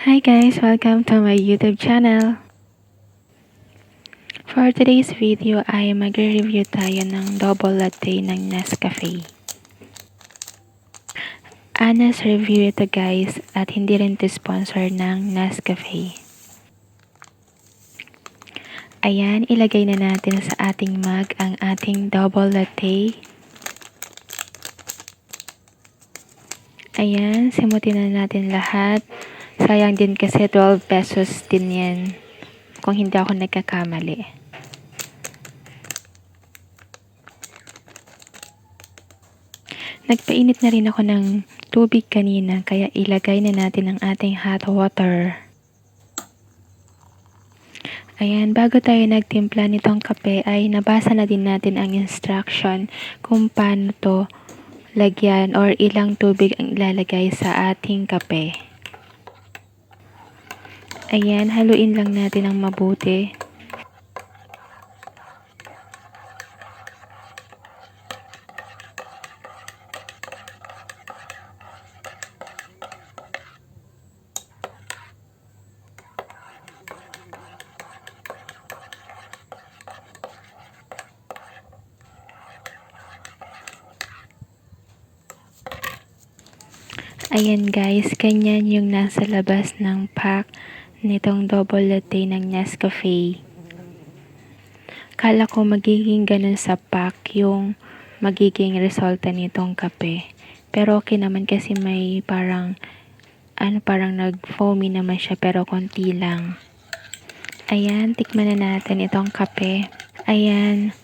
Hi guys! Welcome to my YouTube channel. For today's video ay magre-review tayo ng double latte ng Nescafe. Honest review ito guys at hindi rin ito sponsor ng Nescafe. Ayan, ilagay na natin sa ating mug ang ating double latte. Ayan, simutin na natin lahat. Sayang din kasi 12 pesos din yan kung hindi ako nagkakamali. Nagpainit na rin ako ng tubig kanina kaya ilagay na natin ang ating hot water. Ayan, bago tayo nagtimpla nitong kape ay nabasa na din natin ang instruction kung paano to lagyan or ilang tubig ang ilalagay sa ating kape. Ayan, haluin lang natin ng mabuti. Ayan guys, ganyan yung nasa labas ng pack nitong double latte ng Nescafe. Kala ko magiging ganun sa pack yung magiging resulta nitong kape. Pero okay naman kasi may parang nag-foamy naman siya pero konti lang. Ayan, tikman na natin itong kape. Ayan.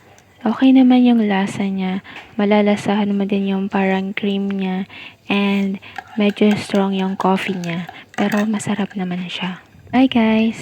Okay naman yung lasa niya. Malalasahan mo din yung parang cream niya and medyo strong yung coffee niya. Pero masarap naman siya. Bye guys!